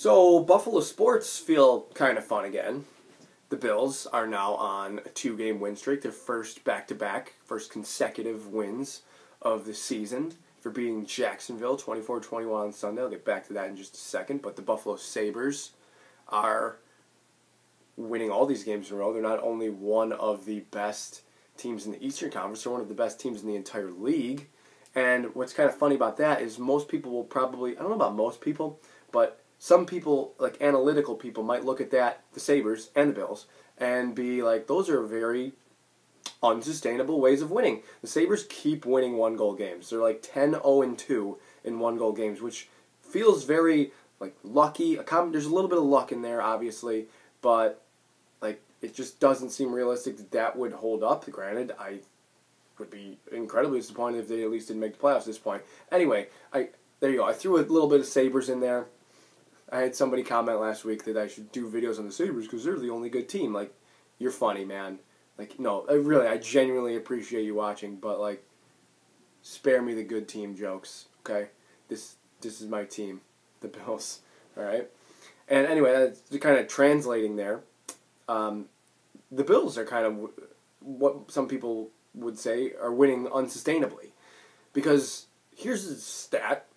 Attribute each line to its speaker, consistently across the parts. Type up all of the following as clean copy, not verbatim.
Speaker 1: So, Buffalo sports feel kind of fun again. The Bills are now on a 2-game win streak, their first back-to-back, first consecutive wins of the season for beating Jacksonville 24-21 on Sunday. I'll get back to that in just a second, but the Buffalo Sabres are winning all these games in a row. They're not only one of the best teams in the Eastern Conference, they're one of the best teams in the entire league. And what's kind of funny about that is most people will probably, I don't know about most people, but some people, like analytical people, might look at that, the Sabres and the Bills, and be like, those are very unsustainable ways of winning. The Sabres keep winning one-goal games. They're like 10-0-2 in one-goal games, which feels very like lucky. There's a little bit of luck in there, obviously, but like it just doesn't seem realistic that that would hold up. Granted, I would be incredibly disappointed if they at least didn't make the playoffs at this point. Anyway, there you go. I threw a little bit of Sabres in there. I had somebody comment last week that I should do videos on the Sabres because they're the only good team. Like, you're funny, man. Like, no, I genuinely appreciate you watching, but, like, spare me the good team jokes, okay? This is my team, the Bills, all right? And anyway, that's kind of translating there. The Bills are kind of what some people would say are winning unsustainably. Because here's the stat.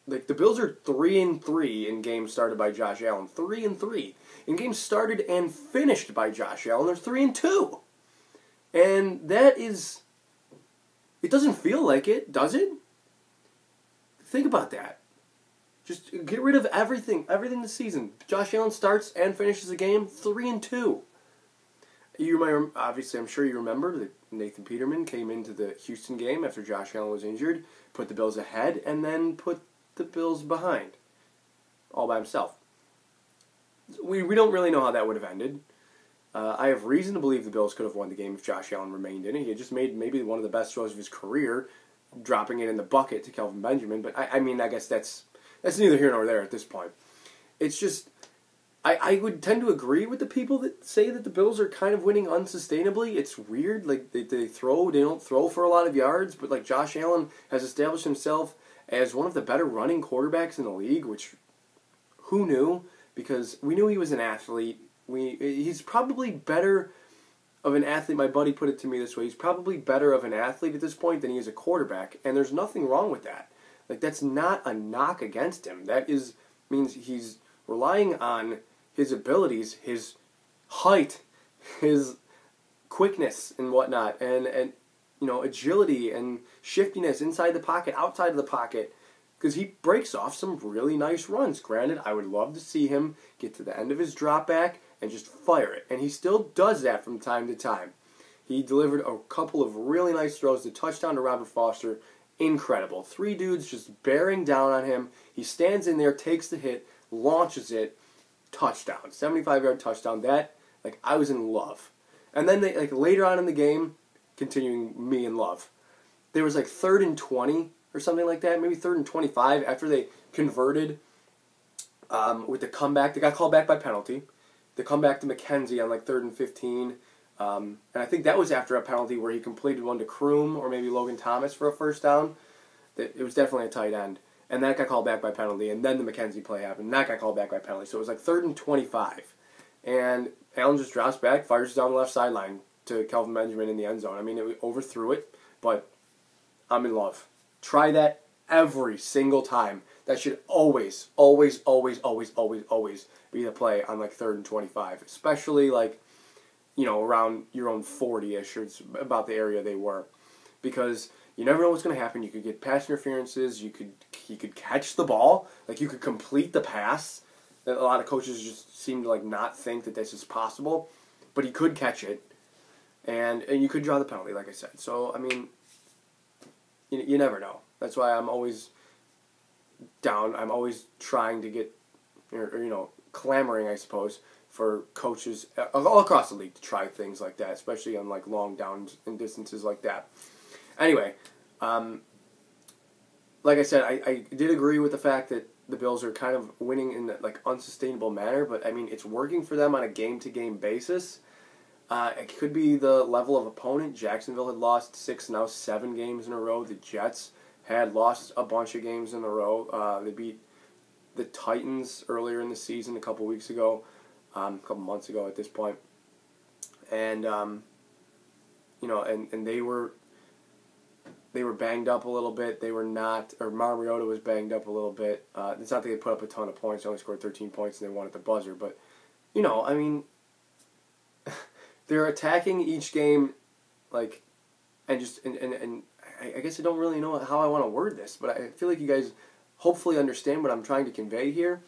Speaker 1: Like, the Bills are 3-3 in games started by Josh Allen. 3-3. In games started and finished by Josh Allen, they're 3-2. And that is... It doesn't feel like it, does it? Think about that. Just get rid of everything this season. Josh Allen starts and finishes a game 3-2. You might, obviously, I'm sure you remember that Nathan Peterman came into the Houston game after Josh Allen was injured, put the Bills ahead, and then put the Bills behind, all by himself. We don't really know how that would have ended. I have reason to believe the Bills could have won the game if Josh Allen remained in it. He had just made maybe one of the best throws of his career, dropping it in the bucket to Kelvin Benjamin. But I mean, I guess that's neither here nor there at this point. It's just I would tend to agree with the people that say that the Bills are kind of winning unsustainably. It's weird. Like they don't throw for a lot of yards, but like Josh Allen has established himself as one of the better running quarterbacks in the league, which who knew? Because we knew he was an athlete. He's probably better of an athlete. My buddy put it to me this way. He's probably better of an athlete at this point than he is a quarterback, and there's nothing wrong with that. Like, that's not a knock against him. That means he's relying on his abilities, his height, his quickness and whatnot, and agility and shiftiness inside the pocket, outside of the pocket, because he breaks off some really nice runs. Granted, I would love to see him get to the end of his drop back and just fire it, and he still does that from time to time. He delivered a couple of really nice throws. The touchdown to Robert Foster, incredible. 3 dudes just bearing down on him. He stands in there, takes the hit, launches it, touchdown. 75-yard touchdown. That, like, I was in love. And then they, like, later on in the game, continuing me in love, there was like 3rd and 20 or something like that, maybe 3rd and 25 after they converted with the comeback. They got called back by penalty. The comeback to McKenzie on like 3rd and 15. And I think that was after a penalty where he completed one to Kroom or maybe Logan Thomas for a first down. It was definitely a tight end. And that got called back by penalty. And then the McKenzie play happened. And that got called back by penalty. So it was like 3rd and 25. And Allen just drops back, fires down the left sideline to Kelvin Benjamin in the end zone. I mean, it overthrew it, but I'm in love. Try that every single time. That should always, always, always, always, always, always be the play on like 3rd and 25. Especially like, around your own 40-ish, or it's about the area they were. Because you never know what's going to happen. You could get pass interferences. He could catch the ball. Like, you could complete the pass. A lot of coaches just seem to like not think that this is possible. But he could catch it. And you could draw the penalty, like I said. So, I mean, you never know. That's why I'm always down. I'm always trying to get, or clamoring, I suppose, for coaches all across the league to try things like that, especially on like long downs and distances like that. Anyway, like I said, I did agree with the fact that the Bills are kind of winning in that like unsustainable manner, but I mean, it's working for them on a game-to-game basis. It could be the level of opponent. Jacksonville had lost 6, now 7 games in a row. The Jets had lost a bunch of games in a row. They beat the Titans earlier in the season, a couple weeks ago, a couple months ago at this point, and and they were banged up a little bit. They were not, or Mariota was banged up a little bit. It's not that they put up a ton of points. They only scored 13 points and they won at the buzzer. But, I mean, they're attacking each game, like, and I guess I don't really know how I want to word this, but I feel like you guys hopefully understand what I'm trying to convey here.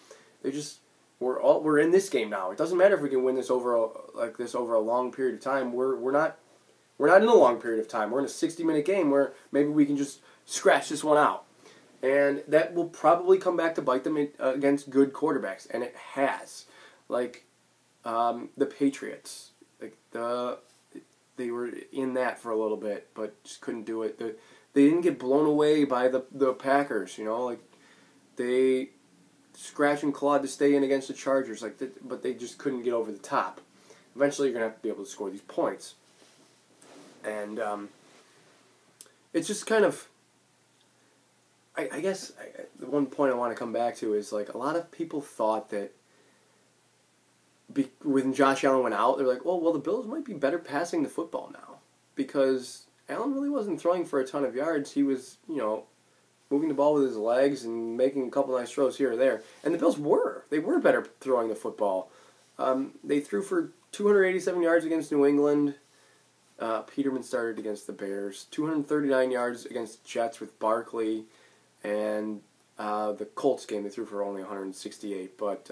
Speaker 1: We're in this game now. It doesn't matter if we can win this over a long period of time. We're not in a long period of time. We're in a 60-minute game where maybe we can just scratch this one out. And that will probably come back to bite them against good quarterbacks. And it has. Like the Patriots. They were in that for a little bit, but just couldn't do it. They didn't get blown away by the Packers, They scratch and clawed to stay in against the Chargers, but they just couldn't get over the top. Eventually you're going to have to be able to score these points. And it's just kind of, I guess, the one point I want to come back to is, a lot of people thought that when Josh Allen went out, they're like, well, the Bills might be better passing the football now. Because Allen really wasn't throwing for a ton of yards. He was, moving the ball with his legs and making a couple nice throws here or there. And the Bills were. They were better throwing the football. They threw for 287 yards against New England. Peterman started against the Bears. 239 yards against the Jets with Barkley. And the Colts game, they threw for only 168. But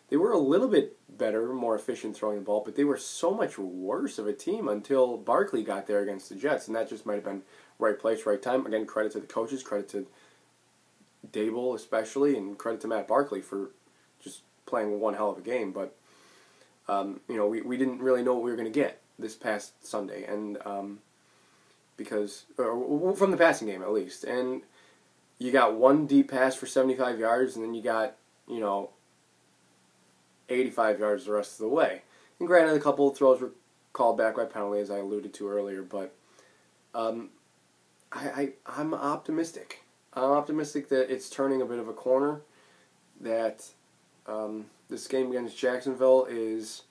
Speaker 1: they were a little bit better, more efficient throwing the ball. But they were so much worse of a team until Barkley got there against the Jets. And that just might have been right place, right time. Again, credit to the coaches, credit to Dable especially, and credit to Matt Barkley for just playing one hell of a game. But, we didn't really know what we were going to get this past Sunday, and from the passing game at least. And you got one deep pass for 75 yards, and then you got, 85 yards the rest of the way. And granted, a couple of throws were called back by penalty, as I alluded to earlier, but I'm optimistic. I'm optimistic that it's turning a bit of a corner, that this game against Jacksonville is...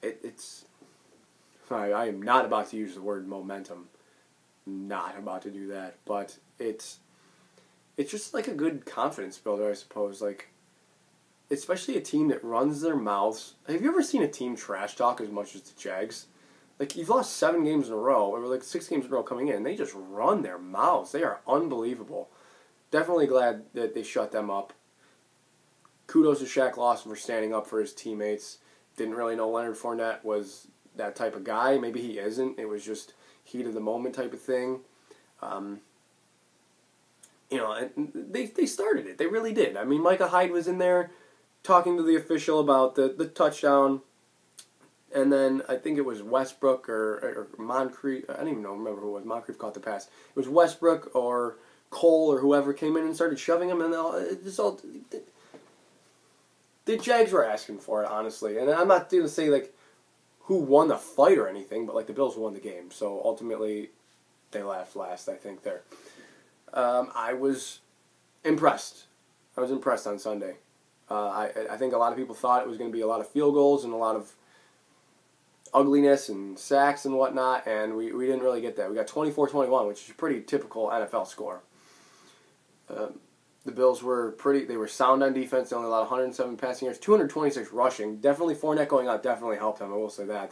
Speaker 1: It's... I am not about to use the word momentum. Not about to do that. But it's just like a good confidence builder, I suppose. Especially a team that runs their mouths. Have you ever seen a team trash talk as much as the Jags? You've lost 7 games in a row, or 6 games in a row coming in, and they just run their mouths. They are unbelievable. Definitely glad that they shut them up. Kudos to Shaq Lawson for standing up for his teammates. Didn't really know Leonard Fournette was that type of guy. Maybe he isn't. It was just heat of the moment type of thing. They started it. They really did. I mean, Micah Hyde was in there talking to the official about the touchdown. And then I think it was Westbrook or Moncrief. I don't even remember who it was. Moncrief caught the pass. It was Westbrook or Cole or whoever came in and started shoving him. And the Jags were asking for it, honestly. And I'm not going to say who won the fight or anything, but the Bills won the game. So ultimately, they laughed last, I think, there. I was impressed. I was impressed on Sunday. I think a lot of people thought it was going to be a lot of field goals and a lot of ugliness and sacks and whatnot, and we didn't really get that. We got 24-21, which is a pretty typical NFL score. The Bills were they were sound on defense. They only allowed 107 passing yards, 226 rushing. Definitely Fournette going out definitely helped them. I will say that.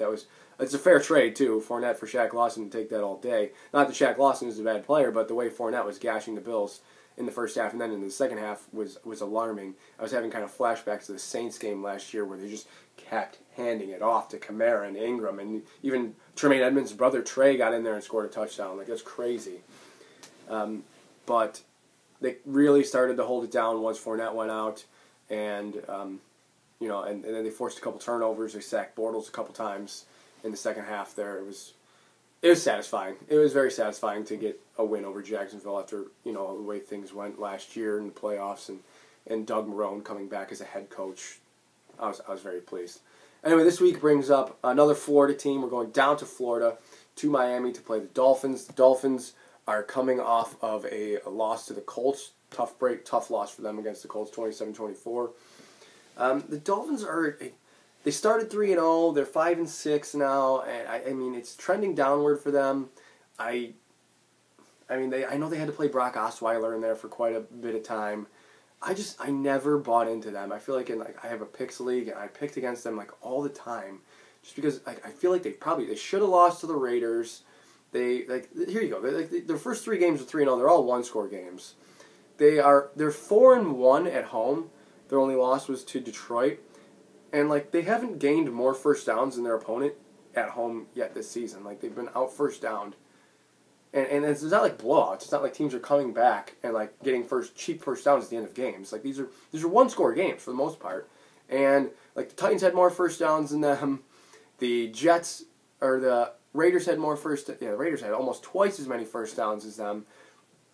Speaker 1: It's a fair trade, too, Fournette for Shaq Lawson to take that all day. Not that Shaq Lawson is a bad player, but the way Fournette was gashing the Bills in the first half and then in the second half was alarming. I was having kind of flashbacks to the Saints game last year where they just kept handing it off to Kamara and Ingram, and even Tremaine Edmonds' brother Trey got in there and scored a touchdown. That's crazy. But they really started to hold it down once Fournette went out, and and then they forced a couple turnovers. They sacked Bortles a couple times in the second half. There, it was satisfying. It was very satisfying to get a win over Jacksonville after the way things went last year in the playoffs, and Doug Marrone coming back as a head coach. I was very pleased. Anyway, this week brings up another Florida team. We're going down to Florida, to Miami to play the Dolphins. The Dolphins are coming off of a loss to the Colts tough break, tough loss for them against the Colts, 27-24. The Dolphins they started 3-0. They're 5-6 now, and I mean it's trending downward for them. I know they had to play Brock Osweiler in there for quite a bit of time. I never bought into them. I feel like I have a picks league and I picked against them like all the time, just because I feel like they should have lost to the Raiders. Here you go. Their first 3 games are 3-0. They're all one-score games. They're 4-1 at home. Their only loss was to Detroit, and they haven't gained more first downs than their opponent at home yet this season. They've been out first downed. And it's not like blowouts. It's not like teams are coming back and getting cheap first downs at the end of games. These are one-score games for the most part. And the Titans had more first downs than them. The Raiders had more the Raiders had almost twice as many first downs as them.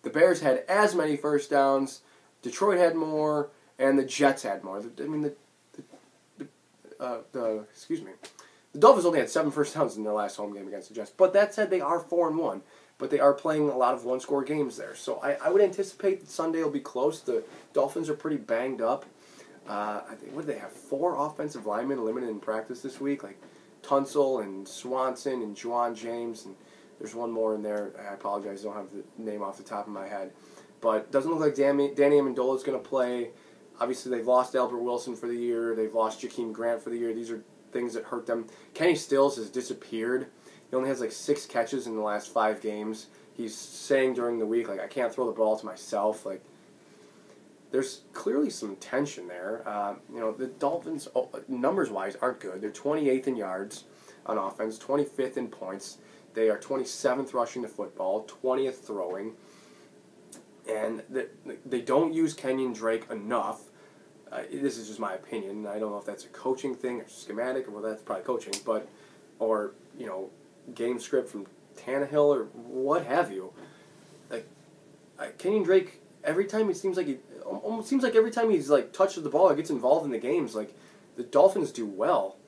Speaker 1: The Bears had as many first downs. Detroit had more, and the Jets had more. The Dolphins only had 7 first downs in their last home game against the Jets. But that said, they are 4-1. But they are playing a lot of one-score games there. So I would anticipate that Sunday will be close. The Dolphins are pretty banged up. I think, what do they have? 4 offensive linemen limited in practice this week? Tunsil and Swanson and Juwan James. And there's one more in there. I apologize, I don't have the name off the top of my head. But it doesn't look like Danny Amendola is going to play. Obviously, they've lost Albert Wilson for the year. They've lost Jakeem Grant for the year. These are things that hurt them. Kenny Stills has disappeared. He only has 6 catches in the last 5 games. He's saying during the week, I can't throw the ball to myself. There's clearly some tension there. The Dolphins, numbers-wise, aren't good. They're 28th in yards on offense, 25th in points. They are 27th rushing the football, 20th throwing. And they don't use Kenyon Drake enough. This is just my opinion. I don't know if that's a coaching thing or schematic, or that's probably coaching, or game script from Tannehill or what have you. Kenyon Drake, every time it seems like almost seems like every time he's touches the ball or gets involved in the games, the Dolphins do well,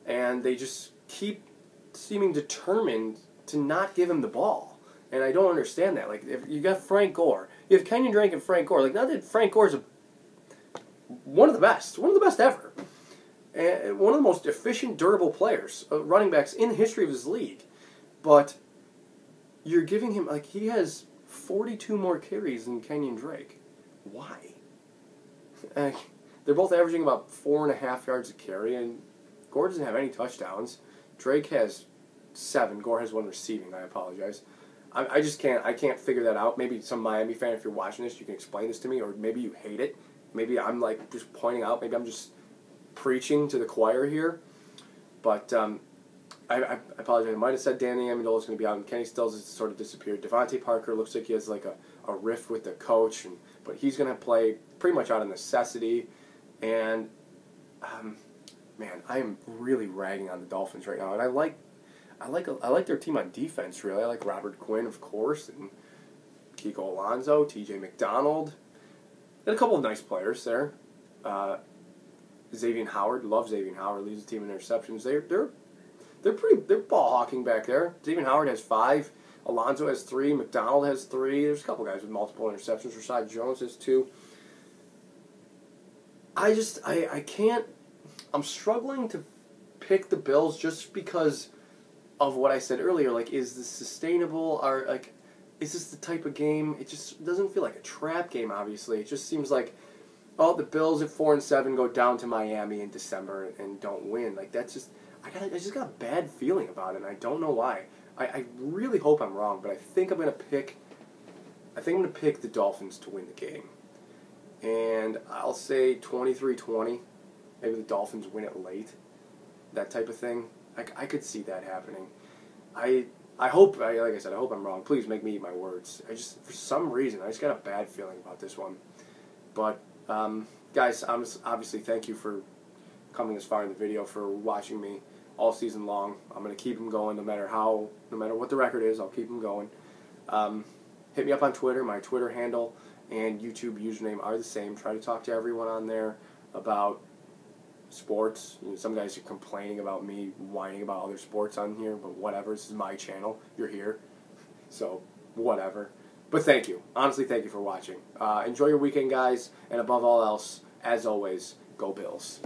Speaker 1: and they just keep seeming determined to not give him the ball. And I don't understand that. If you got Frank Gore, you have Kenyon Drake and Frank Gore. Not that Frank Gore is one of the best ever, and one of the most efficient, durable players, running backs in the history of his league. But you're giving him, he has 42 more carries than Kenyon Drake. Why? They're both averaging about 4.5 yards a carry, and Gore doesn't have any touchdowns. Drake has 7. Gore has 1 receiving. I apologize. I just can't figure that out. Maybe some Miami fan, if you're watching this, you can explain this to me, or maybe you hate it. Maybe I'm just pointing out. Maybe I'm just preaching to the choir here. But I apologize. I might have said Danny Amendola is going to be out, and Kenny Stills has sort of disappeared. Devontae Parker looks like he has a rift with the coach, but he's going to play pretty much out of necessity. And man, I am really ragging on the Dolphins right now, and I like their team on defense. Really, I like Robert Quinn, of course, and Kiko Alonso, T.J. McDonald, and a couple of nice players there. Xavier Howard, love Xavier Howard, leads the team in interceptions. They're ball hawking back there. Xavier Howard has 5, Alonso has 3, McDonald has 3. There's a couple guys with multiple interceptions. Rashad Jones has 2. I can't. I'm struggling to pick the Bills just because of what I said earlier. Is this sustainable? Is this the type of game? It just doesn't feel like a trap game. Obviously, it just seems like, the Bills at 4-7 go down to Miami in December and don't win. That's just. I just got a bad feeling about it, and I don't know why. I really hope I'm wrong, but I think I'm gonna pick the Dolphins to win the game. And I'll say 23-20. Maybe the Dolphins win it late. That type of thing. I could see that happening. I hope, like I said, I hope I'm wrong. Please make me eat my words. For some reason, I just got a bad feeling about this one. But, guys, obviously thank you for coming this far in the video, for watching me all season long. I'm going to keep them going no matter what the record is. I'll keep them going. Hit me up on Twitter. My Twitter handle and YouTube username are the same. Try to talk to everyone on there about sports. Some guys are complaining about me whining about other sports on here, but whatever. This is my channel. You're here, so whatever. But thank you. Honestly, thank you for watching. Enjoy your weekend, guys. And above all else, as always, go Bills.